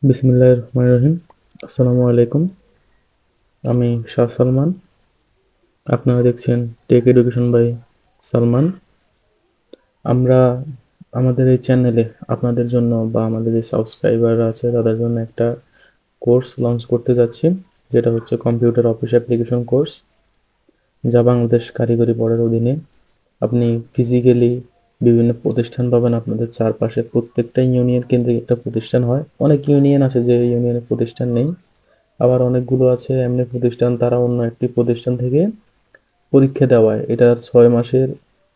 বিসমিল্লাহির রহমানির রহিম। আসসালামু আলাইকুম। আমি শাহ সালমান। আপনারা দেখছেন টেক এডুকেশন বাই সালমান। আমরা আমাদের এই চ্যানেলে আপনাদের জন্য বা আমাদের যে সাবস্ক্রাইবাররা আছে তাদের জন্য একটা কোর্স লঞ্চ করতে যাচ্ছি, যেটা হচ্ছে কম্পিউটার অফিস অ্যাপ্লিকেশন কোর্স, যা বাংলাদেশ কারিগরি বোর্ডের অধীনে। আপনি ফিজিক্যালি বিভিন্ন প্রতিষ্ঠান পাবেন আপনাদের চারপাশে। প্রত্যেকটা ইউনিয়ন কেন্দ্রিক একটা প্রতিষ্ঠান হয়। অনেক ইউনিয়ন আছে যে ইউনিয়নের প্রতিষ্ঠান নেই, আবার অনেকগুলো আছে এমনি প্রতিষ্ঠান, তারা অন্য একটি প্রতিষ্ঠান থেকে পরীক্ষা দেওয়ায়। এটার 6 মাসের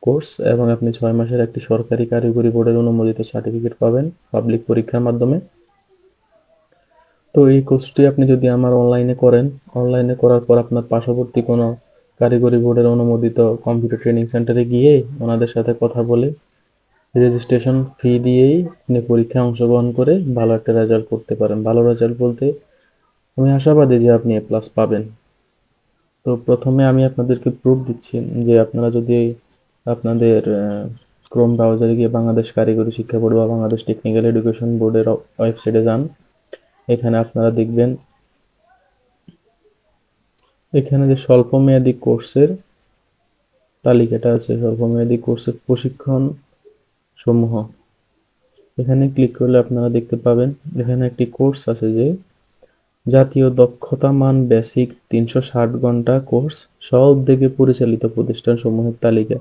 কোর্স এবং আপনি 6 মাসের একটি সরকারি কারিগরি বোর্ডের অনুমোদিত সার্টিফিকেট পাবেন পাবলিক পরীক্ষার মাধ্যমে। তো এই কোর্সটি আপনি যদি আমার অনলাইনে করেন, অনলাইনে করার পর আপনার পার্শ্ববর্তী কোনো কারিগরি বোর্ডের অনুমোদিত কম্পিউটার ট্রেনিং সেন্টারে গিয়ে ওনাদের সাথে কথা বলে রেজিস্ট্রেশন ফি দিয়েই আপনি পরীক্ষায় অংশগ্রহণ করে ভালো একটা রেজাল্ট করতে পারেন। ভালো রেজাল্ট বলতে আমি আশাবাদী যে আপনি A+ পাবেন। তো প্রথমে আমি আপনাদেরকে প্রুফ দিচ্ছি যে আপনারা যদি আপনাদের ক্রোম ব্রাউজারে গিয়ে বাংলাদেশ কারিগরি শিক্ষা বোর্ড বা বাংলাদেশ টেকনিক্যাল এডুকেশন বোর্ডের ওয়েবসাইটে যান, এখানে আপনারা দেখবেন এখানে যে স্বল্প মেয়াদী কোর্সের তালিকাটা আছে, স্বল্প মেয়াদী কোর্সের প্রশিক্ষণ সমূহ। এখানে ক্লিক করলে আপনারা দেখতে পাবেন এখানে একটি কোর্স আছে যে জাতীয় দক্ষতা মান বেসিক 360 ঘন্টা কোর্স, স্ব উদ্যোগে পরিচালিত প্রতিষ্ঠানসমূহের তালিকা।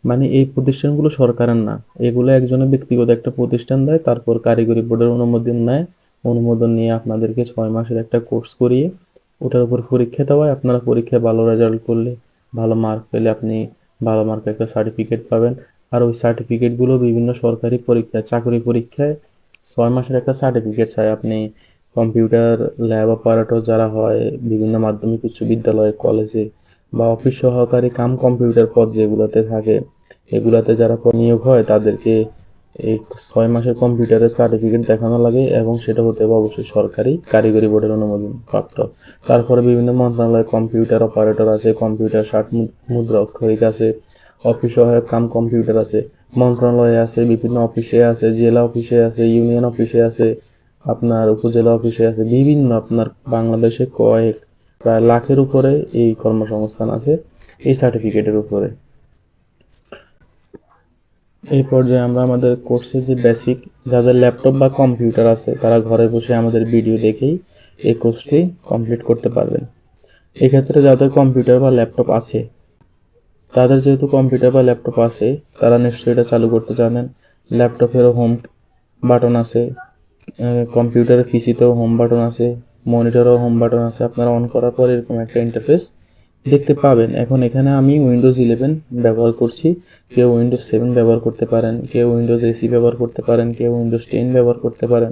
মানে এই প্রতিষ্ঠানগুলো সরকারের না, এগুলো একজনের ব্যক্তিগত একটা প্রতিষ্ঠান দেয়, তারপর কারিগরি বোর্ডের অনুমোদন নেয়। অনুমোদন নিয়ে আপনাদেরকে 6 মাসের একটা কোর্স করিয়ে ওটার উপর পরীক্ষা দেওয়ায়। আপনারা পরীক্ষায় ভালো রেজাল্ট করলে, ভালো মার্ক পেলে আপনি ভালো মার্কের একটা সার্টিফিকেট পাবেন। আর ওই সার্টিফিকেটগুলো বিভিন্ন সরকারি পরীক্ষায়, চাকরি পরীক্ষায় 6 মাসের একটা সার্টিফিকেট চাই। আপনি কম্পিউটার ল্যাব অপারেটর যারা হয় বিভিন্ন মাধ্যমিক উচ্চ বিদ্যালয়ে, কলেজে বা অফিস সহকারী কাম কম্পিউটার পদ যেগুলোতে থাকে, এগুলাতে যারা নিয়োগ হয় তাদেরকে এই 6 মাসের কম্পিউটারের সার্টিফিকেট দেখানো লাগে এবং সেটা হতে হবে অবশ্যই সরকারি কারিগরি বোর্ডের অনুমোদন প্রাপ্ত। তারপরে বিভিন্ন মন্ত্রণালয়ে কম্পিউটার অপারেটর আছে, কম্পিউটার ষাট মুদ্রা অক্ষরিক আছে, অফিস সহায়ক কাম কম্পিউটার আছে, মন্ত্রণালয়ে আছে, বিভিন্ন অফিসে আছে, জেলা অফিসে আছে, ইউনিয়ন অফিসে আছে, আপনার উপজেলা অফিসে আছে, বিভিন্ন আপনার বাংলাদেশে প্রায় লাখের উপরে এই কর্মসংস্থান আছে এই সার্টিফিকেটের উপরে। এই পর্যায়ে আমরা আমাদের কোর্সের যে বেসিক, যাদের ল্যাপটপ বা কম্পিউটার আছে তারা ঘরে বসে আমাদের ভিডিও দেখেই এই কোর্সটি কমপ্লিট করতে পারবেন। এক্ষেত্রে যাদের কম্পিউটার বা ল্যাপটপ আছে, তাদের যেহেতু কম্পিউটার বা ল্যাপটপ আছে, তারা নিশ্চয়ই এটা চালু করতে জানেন। ল্যাপটপেরও হোম বাটন আছে, কম্পিউটারের পিসিতেও হোম বাটন আছে, মনিটরেও হোম বাটন আছে। আপনারা অন করার পর এরকম একটা ইন্টারফেস দেখতে পাবেন। এখন এখানে আমি উইন্ডোজ 11 ব্যবহার করছি, কেউ উইন্ডোজ 7 ব্যবহার করতে পারেন, কেউ উইন্ডোজ এসি ব্যবহার করতে পারেন, কেউ উইন্ডোজ 10 ব্যবহার করতে পারেন।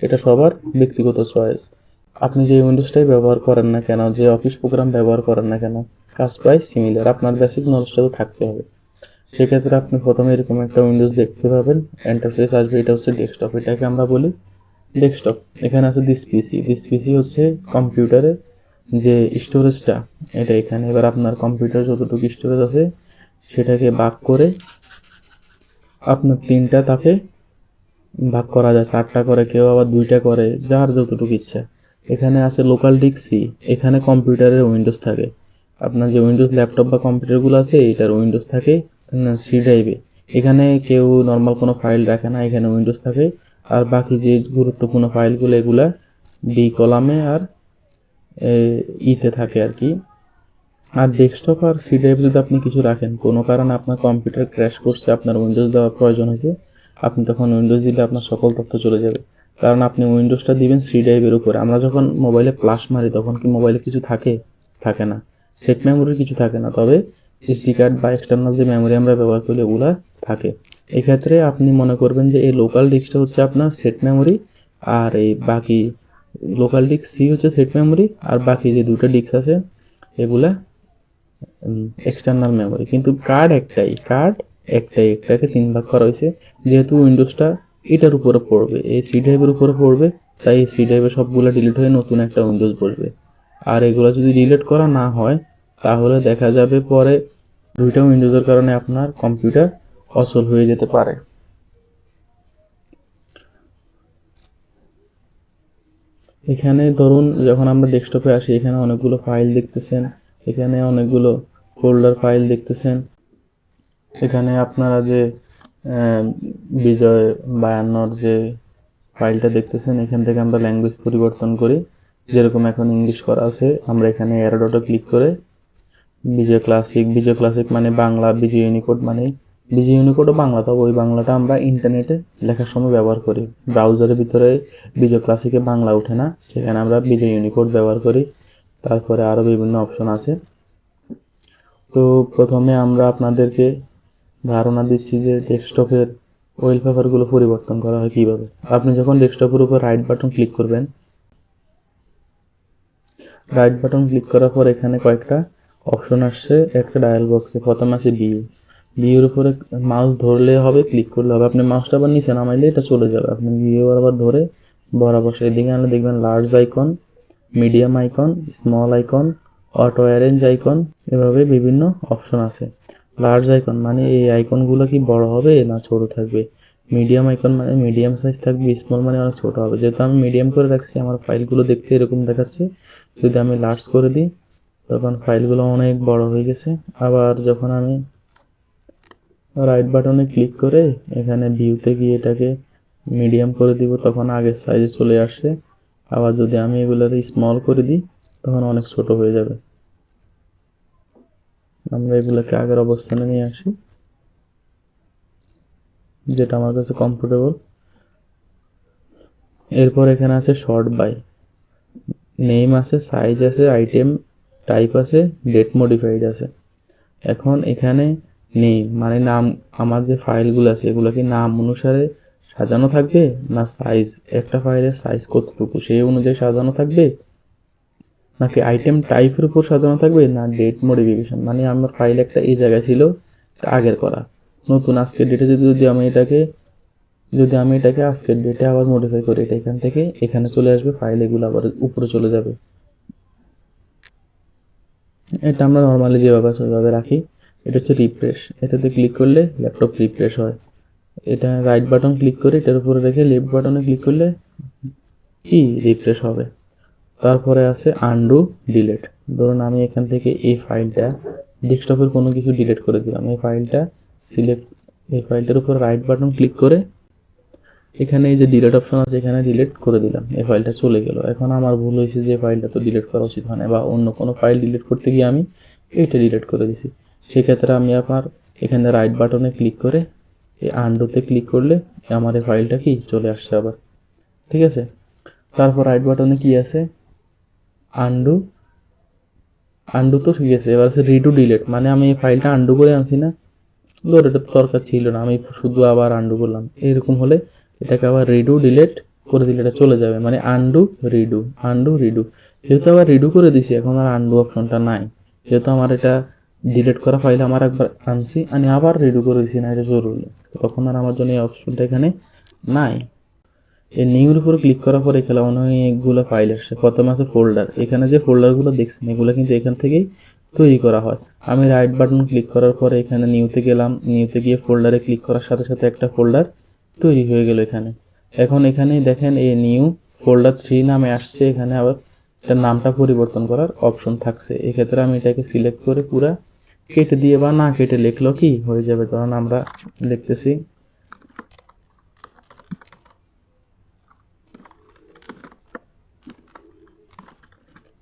এটা সবার ব্যক্তিগত চয়েস। আপনি যে উইন্ডোজটাই ব্যবহার করেন না কেন, যে অফিস প্রোগ্রাম ব্যবহার করেন না কেন, কাজ প্রায় সিমিলার। আপনার বেসিক নলেজটা তো থাকতে হবে। সেক্ষেত্রে আপনি প্রথমে এরকম একটা উইন্ডোজ দেখতে পাবেন, ইন্টারফেস আসবে। এটা হচ্ছে ডেস্কটপ, এটাকে আমরা বলি ডেস্কটপ। এখানে আছে দিস পিসি হচ্ছে কম্পিউটারের যে স্টোরেজটা, এটা এখানে। এবার আপনার কম্পিউটার যতটুকু স্টোরেজ আছে সেটাকে ভাগ করে আপনার 3টা ধাপে ভাগ করা যায়, 4টা করে, কেউ আবার 2টা করে, যার যতটুকু ইচ্ছা। এখানে আছে লোকাল ডিস্ক সি, এখানে কম্পিউটারের উইন্ডোজ থাকে। আপনার যে উইন্ডোজ ল্যাপটপ বা কম্পিউটারগুলো আছে এটার উইন্ডোজ থাকে সি ড্রাইভে। এখানে কেউ নর্মাল কোনো ফাইল রাখে না, এখানে উইন্ডোজ থাকে। আর বাকি যে গুরুত্বপূর্ণ ফাইলগুলো এগুলা ডি কলামে আর ইতে থাকে আর কি। আর ডেস্কটপ আর সি ড্রাইভ যদি আপনি কিছু রাখেন, কোনো কারণে আপনার কম্পিউটার ক্র্যাশ করছে, আপনার উইন্ডোজ দেওয়ার প্রয়োজন হয়েছে, আপনি তখন উইন্ডোজ দিলে আপনার সকল তথ্য চলে যাবে। কারণ আপনি উইন্ডোজটা দিবেন সি ড্রাইভের উপরে। আমরা যখন মোবাইলে প্লাস মারি তখন কি মোবাইলে কিছু থাকে? থাকে না। সেট মেমোরির কিছু থাকে না, তবে এসডি কার্ড বা এক্সটার্নাল যে মেমোরি আমরা ব্যবহার করি ওগুলা থাকে। এক্ষেত্রে আপনি মনে করবেন যে এই লোকাল ডিস্কটা হচ্ছে আপনার সেট মেমোরি, আর এই বাকি লোকাল ডিস্ক সি হচ্ছে সেট মেমোরি, আর বাকি যে 2টা ডিস্ক আছে এগুলা এক্সটার্নাল মেমোরি। কিন্তু কার্ড একটাই, একটাকে 3 ভাগ করা হয়েছে। যেহেতু উইন্ডোজটা এটার উপরে পড়বে, এই সি ড্রাইভের উপরে পড়বে, তাই এই সি ড্রাইভে সবগুলো ডিলিট হয়ে নতুন একটা উইন্ডোজ বসবে। আর এগুলো যদি ডিলিট করা না হয় তাহলে দেখা যাবে পরে 2টা উইন্ডোজের কারণে আপনার কম্পিউটার অচল হয়ে যেতে পারে। এখানে ধরুন যখন আমরা ডেস্কটপে আসি, এখানে অনেকগুলো ফাইল দেখতেছেন, এখানে অনেকগুলো ফোল্ডার ফাইল দেখতেছেন। এখানে আপনারা যে বিজয় 52 যে ফাইলটা দেখতেছেন, এখান থেকে আমরা ল্যাঙ্গুয়েজ পরিবর্তন করি। যেরকম এখন ইংলিশ করা আছে, আমরা এখানে অ্যারো ডটে ক্লিক করে বিজয় ক্লাসিক মানে বাংলা, বিজয় ইউনিকোড মানে বিজয় ইউনিকোডও বাংলা, তবে ওই বাংলাটা আমরা ইন্টারনেটে লেখার সময় ব্যবহার করি। ব্রাউজারের ভিতরে বিজয় ক্লাসিকে বাংলা ওঠে না, সেখানে আমরা বিজয় ইউনিকোড ব্যবহার করি। তারপরে আরও বিভিন্ন অপশন আছে। তো প্রথমে আমরা আপনাদেরকে ধারণা দিচ্ছি যে ডেস্কটপের ওয়ালপেপারগুলো পরিবর্তন করা হয় কীভাবে। আপনি যখন ডেস্কটপের উপর রাইট বাটন ক্লিক করবেন, রাইট বাটন ক্লিক করার পর এখানে কয়েকটা অপশন আসছে একটা ডায়াল বক্সে। প্রথম আছে ভিউর উপরে মাউস ধরলে হবে, ক্লিক করলে হবে। আপনি মাউসটা আবার নিচে নামাইলে এটা চলে যাবে। আপনি ভিউ আবার ধরে বরাবর সেদিকে আনলে দেখবেন large icon, medium icon, small icon, auto arrange icon, এভাবে বিভিন্ন অপশন আছে। লার্জ আইকন মানে এই আইকনগুলো কি বড় হবে না ছোট থাকবে। মিডিয়াম আইকন মানে মিডিয়াম সাইজ থাকবে, স্মল মানে অনেক ছোট হবে। যেহেতু আমি মিডিয়াম করে রাখছি, আমার ফাইলগুলো দেখতে এরকম দেখাচ্ছে। যদি আমি লার্জ করে দিই তখন ফাইলগুলো অনেক বড় হয়ে গেছে। আবার যখন আমি রাইট বাটনে ক্লিক করে এখানে ভিউতে গিয়ে এটাকে মিডিয়াম করে দিব, তখন আগের সাইজে চলে আসে। আবার যদি আমি এগুলোর স্মল করে দিই তখন অনেক ছোট হয়ে যাবে। আমরা এগুলোকে আগের অবস্থানে নিয়ে আসি, যেটা আমার কাছে কমফোর্টেবল। এরপর এখানে আছে শর্ট বাই, নেম আছে, সাইজ আছে, আইটেম টাইপ আছে, ডেট মডিফাইড আছে। এখন এখানে নেম মানে নাম, আমার যে ফাইলগুলো আছে এগুলো কি নাম অনুসারে সাজানো থাকবে না সাইজ, একটা ফাইলের সাইজ কতটুকু সেই অনুযায়ী সাজানো থাকবে, নাকি আইটেম টাইপের উপর সাজানো থাকবে, না ডেট মডিফিকেশন মানে আমার ফাইল একটা এই জায়গায় ছিল আগের করা, নতুন আজকের ডেটে যদি আমি এটাকে আজকের ডেটে আবার মডিফাই করি, এটা এখান থেকে এখানে চলে আসবে, ফাইল এগুলো আবার উপরে চলে যাবে। এটা আমরা নর্মালি যেভাবে আছে ওইভাবে রাখি। এটা হচ্ছে রিফ্রেশ, এটাতে ক্লিক করলে ল্যাপটপ রিফ্রেশ হয়। এটা রাইট বাটন ক্লিক করে এটার উপরে রেখে লেফট বাটনে ক্লিক করলে কি রিফ্রেশ হবে। তারপরে আছে আনডু ডিলেট। ধরুন আমি এখান থেকে এই ফাইলটা ডেস্কটপের কোনো কিছু ডিলিট করে দিলাম, এই ফাইলটার উপর রাইট বাটন ক্লিক করে এখানে এই যে ডিলিট অপশন আছে এখানে ডিলিট করে দিলাম, এই ফাইলটা চলে গেল। এখন আমার ভুল হয়েছে যে ফাইলটা তো ডিলিট করা উচিত হয় না, বা অন্য কোনো ফাইল ডিলিট করতে গিয়ে আমি এইটা ডিলিট করে দিছি। সেক্ষেত্রে আমি আপনার এখানে রাইট বাটনে ক্লিক করে এই আনডুতে ক্লিক করলে আমার এই ফাইলটা কি চলে আসছে আবার, ঠিক আছে। তারপর রাইট বাটনে কি আছে, আন্ডু তো ঠিক আছে। এবার আছে রিডু ডিলিট, মানে আমি এই ফাইলটা আন্ডু করে আনছি না, ধর এটা তো দরকার ছিল না, আমি শুধু আবার আন্ডু করলাম। এরকম হলে এটাকে আবার রিডু ডিলিট করে দিলে এটা চলে যাবে, মানে আন্ডু রিডু। যেহেতু আবার রিডু করে দিছি, এখন আর আন্ডু অপশনটা নাই। যেহেতু আমার এটা ডিলিট করা ফাইল আমার একবার আনছি, আমি আবার রিডু করে দিছি না, এটা জরুরি, তখন আর আমার জন্য এই অপশনটা এখানে নাই। এই নিউর উপর ক্লিক করার পর এখানে অনেকগুলো ফাইল আসছে। প্রথমে আছে ফোল্ডার, এখানে যে ফোল্ডারগুলো দেখছেন এগুলো কিন্তু এখান থেকেই তৈরি করা হয়। আমি রাইট বাটন ক্লিক করার পরে এখানে নিউতে গেলাম, নিউতে গিয়ে ফোল্ডারে ক্লিক করার সাথে সাথে একটা ফোল্ডার তৈরি হয়ে গেল এখানে। এখন এখানে দেখেন এই নিউ ফোল্ডার 3 নামে আসছে, এখানে আবার এটার নামটা পরিবর্তন করার অপশন থাকছে। এক্ষেত্রে আমি এটাকে সিলেক্ট করে পুরা কেটে দিয়ে বা না কেটে লিখলেও কি হয়ে যাবে। কারণ আমরা দেখতেছি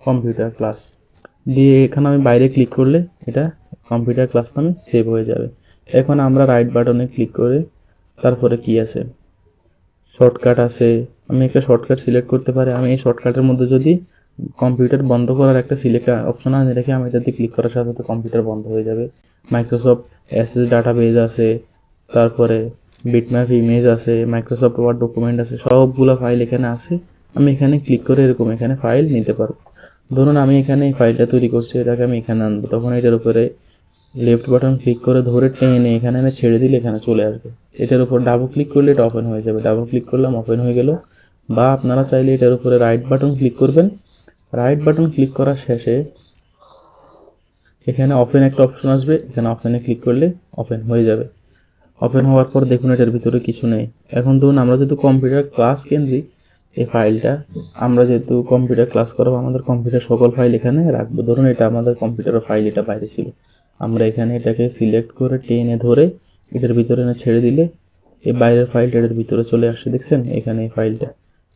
কম্পিউটার ক্লাস দিয়ে, এখানে আমি বাইরে ক্লিক করলে এটা কম্পিউটার ক্লাস নামে সেভ হয়ে যাবে। এখন আমরা রাইট বাটনে ক্লিক করে তারপরে কি আছে, শর্টকাট আছে, আমি একটা শর্টকাট সিলেক্ট করতে পারি। আমি এই শর্টকাটের মধ্যে যদি কম্পিউটার বন্ধ করার একটা সিলেক্ট অপশন আনে রেখে আমি এটাতে ক্লিক করার সাথে সাথে কম্পিউটার বন্ধ হয়ে যাবে। মাইক্রোসফট অ্যাসেস ডাটাবেজ আছে, তারপরে বিটম্যাপ ইমেজ আছে, মাইক্রোসফট ওয়ার্ড ডকুমেন্ট আছে, সবগুলো ফাইল এখানে আছে। আমি এখানে ক্লিক করে এরকম এখানে ফাইল নিতে পারবো। ধরুন আমি এখানে এই ফাইলটা তৈরি করছি, এটাকে আমি এখানে আনবো, তখন এটার উপরে লেফট বাটন ক্লিক করে ধরে টেনে এখানে এনে ছেড়ে দিলে এখানে চলে আসবে। এটার উপর ডাবল ক্লিক করলে এটা ওপেন হয়ে যাবে, ডাবল ক্লিক করলাম ওপেন হয়ে গেল। বা আপনারা চাইলে এটার উপরে রাইট বাটন ক্লিক করবেন, রাইট বাটন ক্লিক করার শেষে এখানে ওপেন একটা অপশন আসবে, এখানে ওপেনে ক্লিক করলে ওপেন হয়ে যাবে। ওপেন হওয়ার পর দেখুন এটার ভিতরে কিছু নেই। এখন ধরুন আমরা যেহেতু কম্পিউটার ক্লাস কেন্দ্রিক, এই ফাইলটা আমরা যেহেতু কম্পিউটার ক্লাস করাবো, আমাদের কম্পিউটার সকল ফাইল এখানে রাখবো। ধরুন এটা আমাদের কম্পিউটারের ফাইল, এটা বাইরে ছিল, আমরা এখানে এটাকে সিলেক্ট করে টেনে ধরে এটার ভিতরে এনে ছেড়ে দিলে এই বাইরের ফাইলটা এটার ভিতরে চলে আসছে, দেখছেন এখানে এই ফাইলটা।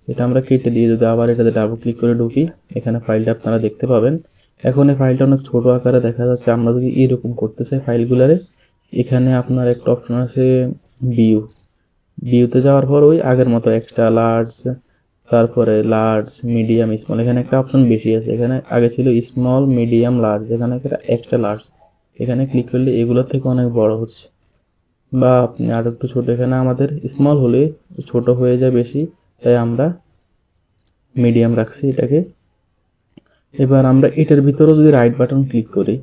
এটা আমরা কেটে দিয়ে যদি আবার এটাতে ডাবল ক্লিক করে ঢুকি, এখানে ফাইলটা আপনারা দেখতে পাবেন। এখন এই ফাইলটা অনেক ছোট আকারে দেখা যাচ্ছে। আমরা যদি এরকম করতে চাই ফাইলগুলারে, এখানে আপনার একটা অপশন আছে ভিউতে যাওয়ার পর ওই আগের মতো এক্সট্রা লার্জ, তারপরে লার্জ, মিডিয়াম, স্মল, এখানে একটা অপশন বেশি আছে। এখানে আগে ছিল স্মল, মিডিয়াম, লার্জ, এখানে একটা এক্সট্রা লার্জ। এখানে ক্লিক করলে এগুলোর থেকে অনেক বড় হচ্ছে, বা আপনি আর একটু ছোট, এখানে আমাদের স্মল হলে ছোট হয়ে যায় বেশি, তাই আমরা মিডিয়াম রাখছি এটাকে। এবার আমরা এটার ভিতরেও যদি রাইট বাটন ক্লিক করি,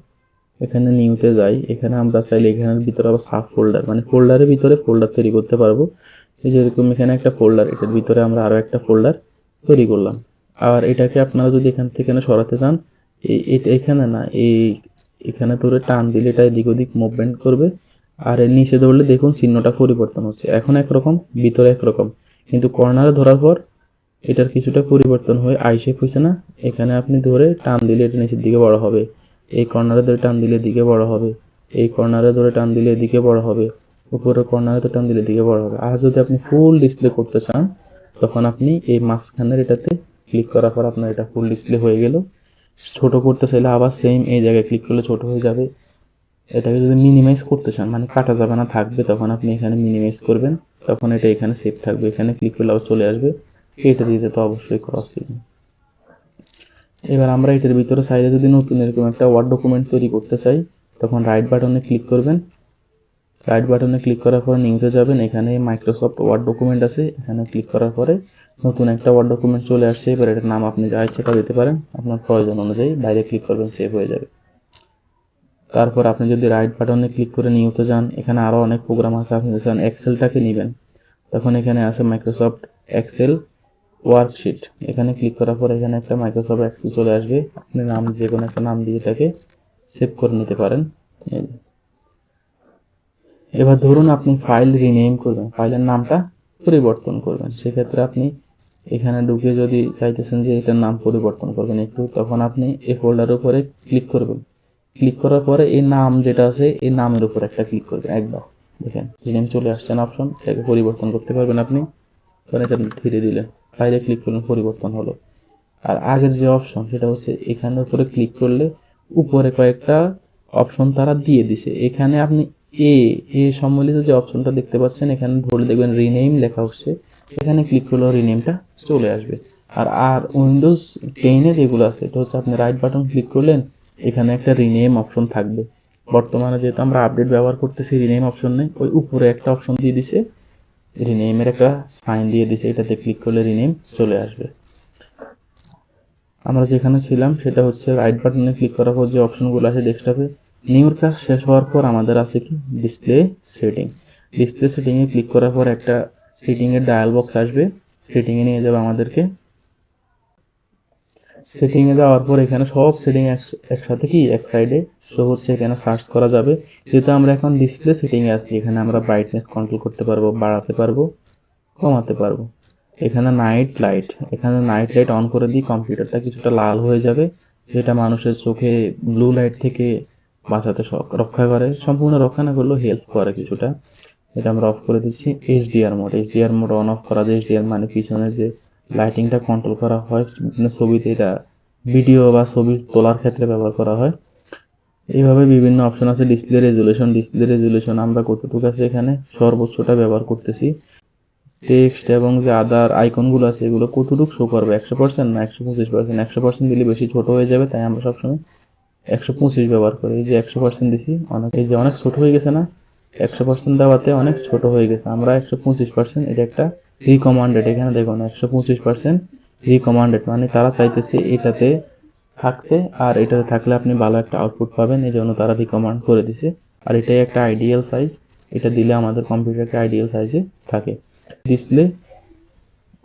এখানে নিউতে যাই, এখানে আমরা চাইলে এখানের ভিতরে আবার সাব ফোল্ডার, মানে ফোল্ডারের ভিতরে ফোল্ডার তৈরি করতে পারবো। এই যেরকম এখানে একটা ফোল্ডার, এটার ভিতরে আমরা আরো একটা ফোল্ডার তৈরি করলাম। আর এটাকে আপনারা যদি এখান থেকে সরাতে চান, এটা এখানে না, এখানে ধরে টান দিলে এটা এদিক ওদিক মুভমেন্ট করবে। আর এর নিচে ধরলে দেখুন চিহ্নটা পরিবর্তন হচ্ছে, এখন একরকম ভিতরে একরকম, কিন্তু কর্নারে ধরার পর এটার কিছুটা পরিবর্তন হয়ে আই শেপ হয়েছে না। এখানে আপনি ধরে টান দিলে এটা নিচের দিকে বড় হবে, এই কর্নারে ধরে টান দিলে দিকে বড় হবে, এই কর্নারে ধরে টান দিলে দিকে বড় হবে, উপরের কর্নারে তো টান দিলে দিকে বড় হবে। আর যদি আপনি ফুল ডিসপ্লে করতে চান, তখন আপনি এই মাঝখানের এটাতে ক্লিক করার পর আপনার এটা ফুল ডিসপ্লে হয়ে গেল। ছোট করতে চাইলে আবার সেম এই জায়গায় ক্লিক করলে ছোট হয়ে যাবে। এটাকে যদি মিনিমাইজ করতে চান, মানে কাটা যাবে না, থাকবে, তখন আপনি এখানে মিনিমাইজ করবেন, তখন এটা এখানে সেভ থাকবে। এখানে ক্লিক করলে আবার চলে আসবে। এটা দিতে তো অবশ্যই ক্রস চিহ্ন। এবার আমরা এটার ভিতরে চাইলে যদি নতুন এরকম একটা ওয়ার্ড ডকুমেন্ট তৈরি করতে চাই, তখন রাইট বাটনে ক্লিক করবেন। রাইট বাটনে ক্লিক করার পরে নিউতে যাবেন, এখানে মাইক্রোসফট ওয়ার্ড ডকুমেন্ট আছে, এখানে ক্লিক করার পরে নতুন একটা ওয়ার্ড ডকুমেন্ট চলে আসছে। এবার এটার নাম আপনি যা ইচ্ছে তা দিতে পারেন, আপনার প্রয়োজন অনুযায়ী বাইরে ক্লিক করবেন, সেভ হয়ে যাবে। তারপর আপনি যদি রাইট বাটনে ক্লিক করে নিউতে যান, এখানে আরো অনেক প্রোগ্রাম আছে। আপনি যদি চান এক্সেলটাকে নেবেন, তখন এখানে আছে মাইক্রোসফট এক্সেল ওয়ার্কশিট, এখানে ক্লিক করার পর এখানে একটা মাইক্রোসফট এক্সেল চলে আসবে। আপনি নাম যে কোনো একটা নাম দিয়ে এটাকে সেভ করে নিতে পারেন। এবার ধরুন আপনি ফাইল রিনেম করবেন, ফাইলের নামটা পরিবর্তন করবেন, সেক্ষেত্রে আপনি এখানে ঢুকে যদি চাইতেছেন যে এটার নাম পরিবর্তন করবেন একটু, তখন আপনি এই ফোল্ডারের উপরে ক্লিক করবেন। ক্লিক করার পরে এই নাম যেটা আছে এই নামের উপর একটা ক্লিক করবেন একবার, দেখেন রিনেম চলে আসছে না অপশন, এটাকে পরিবর্তন করতে পারবেন আপনি। এটা ধীরে দিলেন, ফাইলে ক্লিক করলেন, পরিবর্তন হলো। আর আগের যে অপশন সেটা হচ্ছে এখানের উপরে ক্লিক করলে উপরে কয়েকটা অপশন তারা দিয়ে দিছে। এখানে আপনি এ সম্মিলিত যে অপশনটা দেখতে পাচ্ছেন, এখানে ধরে দেখবেন রিনেম লেখা হচ্ছে, এখানে ক্লিক করলে রিনেমটা চলে আসবে। আর উইন্ডোজ 10 যেগুলো আছে, এটা হচ্ছে আপনি রাইট বাটন ক্লিক করলেন, এখানে একটা রিনেম অপশন থাকবে। বর্তমানে যেহেতু আমরা আপডেট ব্যবহার করতেছি, রিনেম অপশন নেই, ওই উপরে একটা অপশন দিয়ে দিছে, রিনেমের একটা সাইন দিয়ে দিছে, এটাতে ক্লিক করলে রিনেম চলে আসবে। আমরা যেখানে ছিলাম সেটা হচ্ছে রাইট বাটনে ক্লিক করার পর যে অপশনগুলো আছে ডেস্কটপে, নিউর কাজ শেষ হওয়ার পর আমাদের আছে কি ডিসপ্লে সেটিং। ডিসপ্লে সেটিং এ ক্লিক করার পর একটা সেটিং এর ডায়াল বক্স আসবে, সেটিং এ নিয়ে যাবে আমাদেরকে। সেটিং এ যাওয়ার পর এখানে সব সেটিং একসাথে কি এক সাইডে শো হচ্ছে, এখানে সার্চ করা যাবে। যেহেতু আমরা এখন ডিসপ্লে সেটিং এ আছি, এখানে আমরা ব্রাইটনেস কন্ট্রোল করতে পারবো, বাড়াতে পারবো, কমাতে পারবো। এখানে নাইট লাইট, এখানে নাইট লাইট অন করে দিই, কম্পিউটারটা কিছুটা লাল হয়ে যাবে, যেটা মানুষের চোখে ব্লু লাইট থেকে বাঁচাতে রক্ষা করে, সম্পূর্ণ রক্ষা না করলেও হেল্প করে কিছুটা। এটা আমরা অফ করে দিচ্ছি। HDR mode, HDR mode on of করা যায়। এইচডিআর মানে পিছনের যে লাইটিংটা কন্ট্রোল করা হয় বিভিন্ন ছবিতে, এটা ভিডিও বা ছবি তোলার ক্ষেত্রে ব্যবহার করা হয়। এইভাবে বিভিন্ন অপশন আছে। ডিসপ্লে রেজুলেশন, ডিসপ্লে রেজুলেশন আমরা কতটুকু আছে এখানে সর্বোচ্চটা ব্যবহার করতেছি। টেক্সট এবং যে আদার আইকনগুলো আছে এগুলো কতটুকু শো করবে, 100% না 125%। 100% দিলে বেশি ছোট হয়ে যাবে, তাই আমরা সবসময় 125 ব্যবহার করি। এই যে 100% দিছি, এই যে অনেক ছোট হয়ে গেছে না, 100% দেওয়াতে অনেক ছোট হয়ে গেছে, আমরা 125%, এটা একটা রিকমান্ডেড। এখানে দেখুন 125% রিকমান্ডেড, মানে তারা চাইতেছে এটাতে থাকতে, আর এটাতে থাকলে আপনি ভালো একটা আউটপুট পাবেন, এই জন্য তারা রিকমান্ড করে দিছে। আর এটাই একটা আইডিয়াল সাইজ, এটা দিলে আমাদের কম্পিউটারটা আইডিয়াল সাইজে থাকে। ডিসপ্লে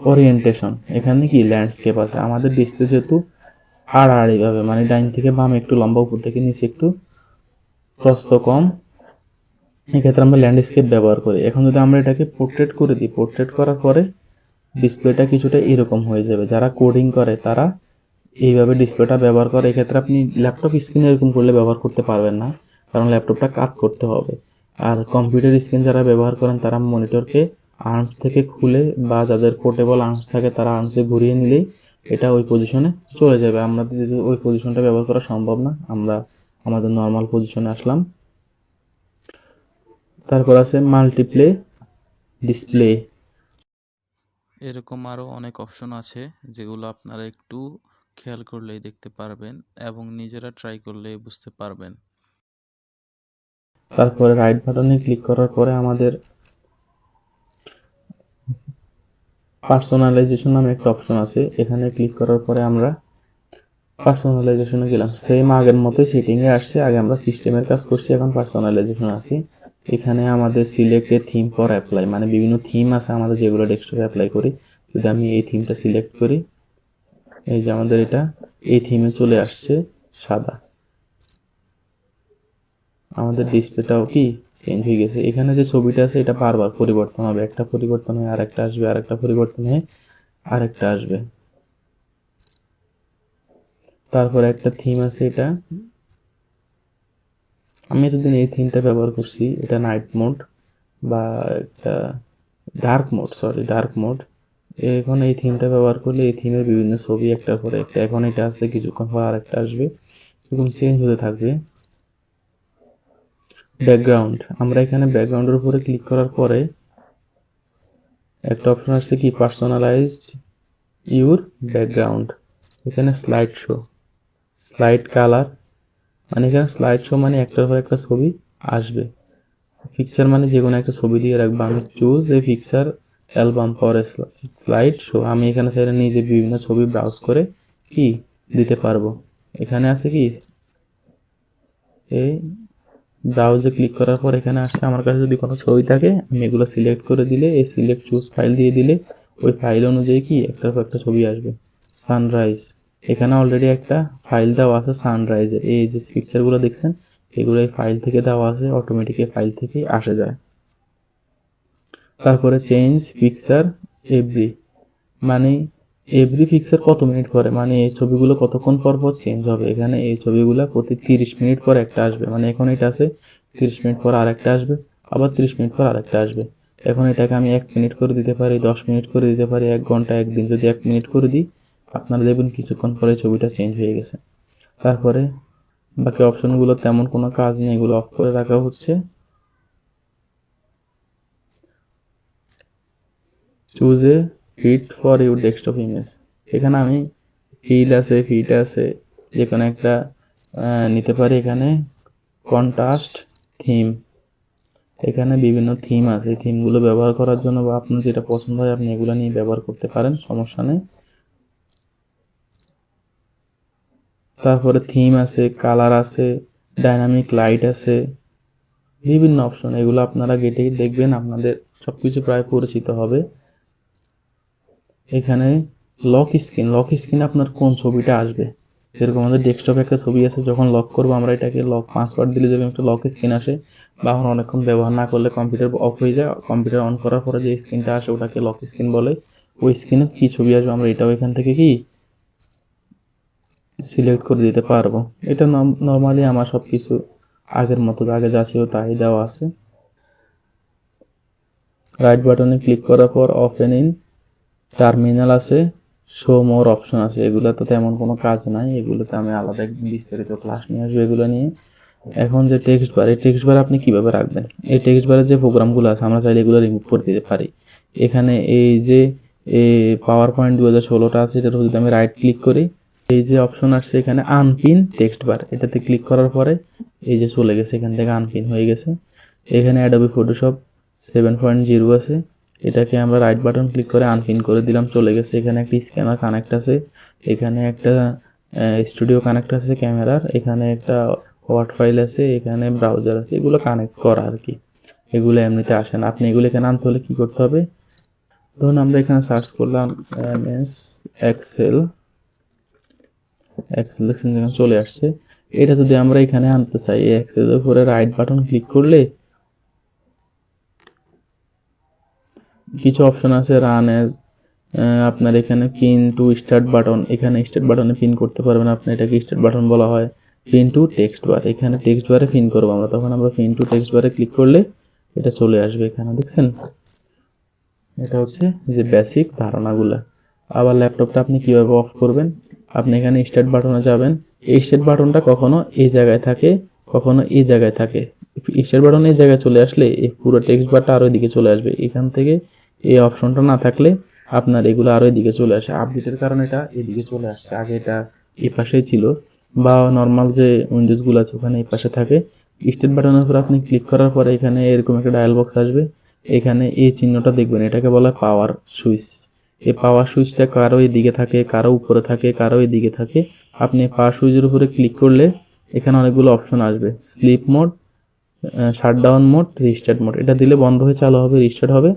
ওরিয়েন্টেশন, এখানে কি ল্যান্ডস্কেপ আছে, আমাদের ডিসপ্লে যেহেতু আড়াআড়ি ভাবে, মানে ডাইন থেকে বাম একটু লম্বা, উপর থেকে নিচে একটু প্রস্থ কম, এক্ষেত্রে আমরা ল্যান্ডস্কেপ ব্যবহার করি। এখন যদি আমরা এটাকে পোর্ট্রেট করে দিই, পোর্ট্রেট করার পরে ডিসপ্লেটা কিছুটা এরকম হয়ে যাবে। যারা কোডিং করে তারা এইভাবে ডিসপ্লেটা ব্যবহার করে। এক্ষেত্রে আপনি ল্যাপটপ স্ক্রিন এরকম করলে ব্যবহার করতে পারবেন না, কারণ ল্যাপটপটা কাট করতে হবে। আর কম্পিউটার স্ক্রিন যারা ব্যবহার করেন তারা মনিটরকে আর্মস থেকে খুলে বা যাদের পোর্টেবল আর্মস থাকে তারা আর্মসে ঘুরিয়ে নিলেই এটা ওই পজিশনে চলে যাবে। আমাদের যদি ওই পজিশনটা ব্যবহার করা সম্ভব না, আমরা আমাদের নর্মাল পজিশনে আসলাম। তারপর আছে মাল্টিপ্লে ডিসপ্লে। এরকম আরও অনেক অপশন আছে যেগুলো আপনারা একটু খেয়াল করলেই দেখতে পারবেন এবং নিজেরা ট্রাই করলেই বুঝতে পারবেন। তারপরে রাইট বাটনে ক্লিক করার পরে আমাদের পার্সোনালাইজেশন নামে একটা অপশন আছে। এখানে ক্লিক করার পরে আমরা পার্সোনালাইজেশনে গেলাম। সেম আগের মতোই সেটিং এ আসছে। আগে আমরা সিস্টেমের কাজ করছি, এখন পার্সোনালাইজেশন আছি। এখানে আমাদের select A theme for apply, মানে বিভিন্ন থিম আছে আমাদের যেগুলো ডেস্কটপে অ্যাপ্লাই করি। যদি আমি এই থিমটা সিলেক্ট করি, এই যে আমাদের এটা এই থিমে চলে আসছে সাদা। আমাদের ডিসপ্লেটাও কি চেঞ্জ হয়ে গেছে। এখানে যে ছবিটা আছে এটা বারবার পরিবর্তন হবে, একটা পরিবর্তন হয়ে আরেকটা আসবে, আরেকটা পরিবর্তন হয়ে আরেকটা আসবে। তারপরে একটা থিম আছে, এটা আমি এতদিন এই থিমটা ব্যবহার করছি। এটা নাইট মোড বা একটা ডার্ক মোড, ডার্ক মোড। এখন এই থিমটা ব্যবহার করলে এই থিমের বিভিন্ন ছবি একটার পরে একটা, এখন এটা আছে কিছুক্ষণ পর আরেকটা আসবে, এরকম চেঞ্জ হতে থাকবে। ব্যাকগ্রাউন্ড, আমরা এখানে ব্যাকগ্রাউন্ডের উপরে ক্লিক করার পরে একটা অপশন আছে কি পার্সোনালাইজড ইউর ব্যাকগ্রাউন্ড। এখানে স্লাইড শো, স্লাইড কালার, মানে এখানে স্লাইড শো মানে একটার পর একটা ছবি আসবে। পিকচার মানে যে কোনো একটা ছবি দিয়ে রাখবো। আমি choose a picture album for slide show. আমি এখানে চাইলে নিজে বিভিন্ন ছবি ব্রাউজ করে কি দিতে পারবো। এখানে আছে কি এই ব্রাউজে ক্লিক করার পর এখানে আসছে আমার কাছে যদি কোনো ছবি থাকে আমি এগুলো সিলেক্ট করে দিলে, এই সিলেক্ট চুজ ফাইল দিয়ে দিলে ওই ফাইল অনুযায়ী কি একটার পর একটা ছবি আসবে। সানরাইজ, এখানে অলরেডি একটা ফাইল দেওয়া আছে সানরাইজের। এই যে পিকচারগুলো দেখছেন এগুলো এই ফাইল থেকে দেওয়া আছে, অটোমেটিক এই ফাইল থেকেই আসে যায়। তারপরে চেঞ্জ পিকচার এভরি, মানে এভরি পিকচার কত মিনিট পরে, মানে এই ছবিগুলো কতক্ষণ পর পর চেঞ্জ হবে। এখানে এই ছবিগুলো প্রতি 30 মিনিট পর একটা আসবে, মানে এখন এটা আছে 30 মিনিট পর আরেকটা আসবে, আবার 30 মিনিট পর আরেকটা আসবে। এখন এটাকে আমি 1 মিনিট করে দিতে পারি, 10 মিনিট করে দিতে পারি, 1 ঘন্টা, একদিন। যদি 1 মিনিট করে দিই আপনারা দেখবেন কিছুক্ষণ পরে ছবিটা চেঞ্জ হয়ে গেছে। তারপরে বাকি অপশনগুলো তেমন কোনো কাজ নেই, এগুলো অফ করে রাখা হচ্ছে। Choose a fit for your desktop image, এখানে আমি ফিট আছে যে কোনো একটা নিতে পারি। এখানে কন্ট্রাস্ট থিম, এখানে বিভিন্ন থিম আছে। এই থিমগুলো ব্যবহার করার জন্য বা আপনার যেটা পছন্দ হয় আপনি এগুলো নিয়ে ব্যবহার করতে পারেন, সমস্যা নেই। তারপরে থিম আছে, কালার আছে, ডাইনামিক লাইট আছে, বিভিন্ন অপশন। এগুলো আপনারা গেটেই দেখবেন, আপনাদের সবকিছু প্রায় পরিচিত হবে। এখানে লক স্ক্রিন আপনার কোন ছবিটা আসবে। যেরকম আমাদের ডেস্কটপে একটা ছবি আছে, যখন লক করবো আমরা এটাকে লক পাসওয়ার্ড দিলে যেরকম একটা লক স্ক্রিন আসে, বা এখন অনেকক্ষণ ব্যবহার না করলে কম্পিউটার অফ হয়ে যায়, কম্পিউটার অন করার পরে যে স্ক্রিনটা আসে ওটাকে লক স্ক্রিন বলে। ওই স্ক্রিনে কি ছবি আসবে আমরা এটাও এখান থেকে কি সিলেক্ট করে দিতে পারবো। এটা নর্মালি আমার সবকিছু আগের মতো, আগে যা ছিল তাই দেওয়া আছে। রাইট বাটনে ক্লিক করার পর ওপেন ইন টার্মিনাল আছে, শো মোর অপশন আছে। এগুলো তো তেমন কোনো কাজ নাই, এগুলোতে আমি আলাদা একদিন বিস্তারিত ক্লাস নিয়ে আসবো এগুলো নিয়ে। এখন যে টেক্সট বার, এই টেক্সট বার আপনি কিভাবে রাখবেন। এই টেক্সট বারের যে প্রোগ্রামগুলো আছে আমরা চাইলে এগুলো রিমুভ করে দিতে পারি। এখানে এই যে পাওয়ার পয়েন্ট 2016টা আছে, এটা যদি আমি রাইট ক্লিক করি, এই যে অপশন আসছে এখানে আনপিন টেক্সট বার, এটাতে ক্লিক করার পরে এই যে চলে গেছে, এখান থেকে আনপিন হয়ে গেছে। এখানে অ্যাডোবি ফটোশপ 7.0 আছে, এটাকে আমরা রাইট বাটন ক্লিক করে আনপিন করে দিলাম, চলে গেছে। এখানে একটা স্ক্যানার কানেক্ট আছে, এখানে একটা স্টুডিও কানেক্ট আছে ক্যামেরার, এখানে একটা ওয়ার্ড ফাইল আছে, এখানে ব্রাউজার আছে, এগুলো কানেক্ট করা আর কি। এগুলো এমনিতে আসে না, আপনি এগুলো এখানে আনতে হলে কি করতে হবে। ধরুন আমরা এখানে সার্চ করলাম এমএস এক্সেল, দেখছেন যেখানে চলে আসছে। এটা যদি আমরা এখানে আনতে চাই, এই এক্সেলের উপরে রাইট বাটন ক্লিক করলে কিছু অপশন আছে, রান এজ আপনার এখানে পিন টু স্টার্ট বাটন, এখানে স্টার্ট বাটনে পিন করতে পারবেন আপনি, এটাকে স্টার্ট বাটন বলা হয়। পিন টু টেক্সট বার, এখানে টেক্সট বারে পিন করবো আমরা, তখন আমরা পিন টু টেক্সট বারে ক্লিক করলে এটা চলে আসবে এখানে, দেখছেন? এটা হচ্ছে যে বেসিক ধারণাগুলা। আবার ল্যাপটপটা আপনি কিভাবে অফ করবেন, আপনি এখানে স্টার্ট বাটনে যাবেন। এই স্টার্ট বাটনটা কখনো এই জায়গায় থাকে, কখনো এই জায়গায় থাকে। স্টার্ট বাটন এই জায়গায় চলে আসলে এই পুরো টেক্সট বারটা আরো এদিকে চলে আসবে। এখান থেকে এই অপশনটা না থাকলে আপনার এগুলো আরো এদিকে চলে আসে। আপডেটের কারণে এটা এদিকে চলে আসছে, আগে এটা এই পাশেই ছিল, বা নর্মাল যে উইন্ডোজ গুলো আছে ওখানে এই পাশে থাকে। স্টার্ট বাটনের উপর আপনি ক্লিক করার পরে এখানে এরকম একটা ডায়াল বক্স আসবে। এখানে এই চিহ্নটা দেখবেন, এটাকে বলা হয় পাওয়ার সুইচ। এই পাওয়ার সুইচটা কারো এদিকে থাকে, কারো উপরে থাকে, কারো এদিকে থাকে। আপনি পাওয়ার সুইচের উপরে ক্লিক করলে এখানে অনেকগুলো অপশন আসবে, sleep mode, shutdown mode, restart mode. এটা দিলে বন্ধ হয়ে চালু হবে, রিস্টার্ট হবে।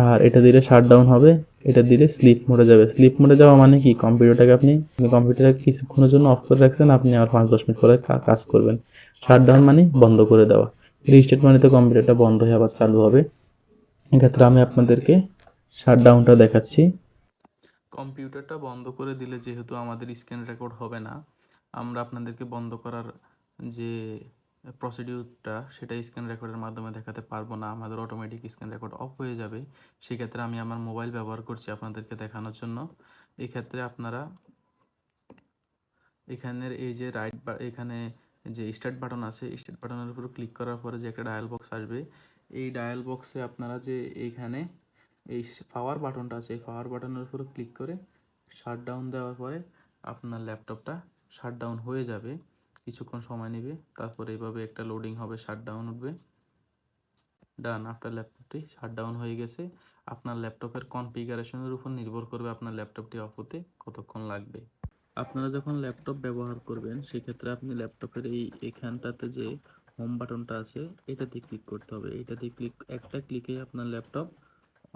আর এটা দিলে শাটডাউন হবে, এটা দিলে স্লিপ মোডে যাবে। স্লিপ মোডে যাওয়া মানে কি, কম্পিউটারটাকে আপনি কম্পিউটারকে কিছুক্ষণের জন্য অফ করে রাখছেন, আপনি আর 5-10 মিনিট পরে কাজ করবেন। শাটডাউন মানে বন্ধ করে দেওয়া। রিস্টার্ট মানে তো কম্পিউটারটা বন্ধ হয়ে আবার চালু হবে। এক্ষেত্রে আমি আপনাদেরকে শাটডাউনটা দেখাচ্ছি। কম্পিউটারটা বন্ধ করে দিলে যেহেতু আমাদের স্ক্রিন রেকর্ড হবে না, আমরা আপনাদেরকে বন্ধ করার যে প্রসিডিউরটা সেটা স্ক্রিন রেকর্ডের মাধ্যমে দেখাতে পারবো না, আমাদের অটোমেটিক স্ক্রিন রেকর্ড অফ হয়ে যাবে। সেক্ষেত্রে আমি আমার মোবাইল ব্যবহার করছি আপনাদেরকে দেখানোর জন্য। এক্ষেত্রে আপনারা এখানের এই যে রাইট বা এখানে যে স্টার্ট বাটন আছে, স্টার্ট বাটনের উপর ক্লিক করার পরে যে একটা ডায়াল বক্স আসবে, এই ডায়াল বক্সে আপনারা যে এইখানে এই পাওয়ার বাটনটা আছে, এই পাওয়ার বাটনের উপর ক্লিক করে শাটডাউন দেওয়ার পরে আপনার ল্যাপটপটা শাটডাউন হয়ে যাবে। কিছুক্ষণ সময় নেবে, তারপরে এইভাবে একটা লোডিং হবে, শাটডাউন উঠবে। ডান, আপনার ল্যাপটপটি শাটডাউন হয়ে গেছে। আপনার ল্যাপটপের কনফিগারেশনের উপর নির্ভর করবে আপনার ল্যাপটপটি অফ হতে কতক্ষণ লাগবে। আপনারা যখন ল্যাপটপ ব্যবহার করবেন সেক্ষেত্রে আপনি ল্যাপটপের এখানটাতে যে হোম বাটনটা আছে এটাতে ক্লিক করতে হবে। এটাতে একটা ক্লিকে আপনার ল্যাপটপ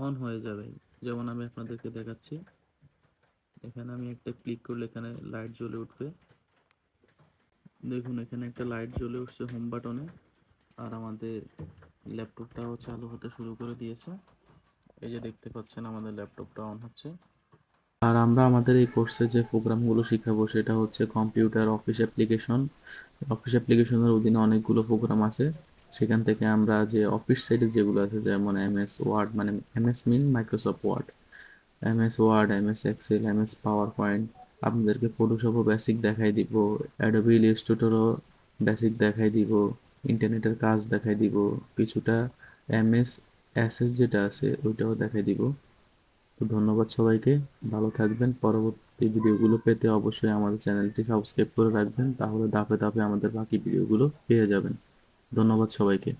অন হয়ে যাবে। যেমন আমি আপনাদেরকে দেখাচ্ছি, এখানে আমি একটা ক্লিক করলে এখানে লাইট জ্বলে উঠবে। দেখুন এখানে একটা লাইট জ্বলে উঠছে হোম বাটনে, আর আমাদের ল্যাপটপটাও চালু হতে শুরু করে দিয়েছে। এই যে দেখতে পাচ্ছেন আমাদের ল্যাপটপটা অন হচ্ছে। আর আমরা আমাদের এই কোর্সে যে প্রোগ্রামগুলো শিখাবো সেটা হচ্ছে কম্পিউটার অফিস অ্যাপ্লিকেশন। অফিস অ্যাপ্লিকেশনের অধীনে অনেকগুলো প্রোগ্রাম আছে। সেখান থেকে আমরা যে অফিস সাইডে যেগুলো আছে, যেমন এমএস ওয়ার্ড, মানে MS mean Microsoft Word, MS Word, MS Excel, MS PowerPoint, আপনাদেরকে ফটোশপও বেসিক দেখাই দিব, অ্যাডোবি ইলাস্ট্রেটরও বেসিক দেখাই দিব, ইন্টারনেটের কাজ দেখাই দিব, কিছুটা এমএস এসএস যেটা আছে ওইটাও দেখাই দিব। তো ধন্যবাদ সবাইকে, ভালো থাকবেন। পরবর্তী ভিডিওগুলো পেতে অবশ্যই আমাদের চ্যানেলটি সাবস্ক্রাইব করে রাখবেন, তাহলে ধাপে ধাপে আমাদের বাকি ভিডিওগুলো পেয়ে যাবেন। ধন্যবাদ সবাইকে।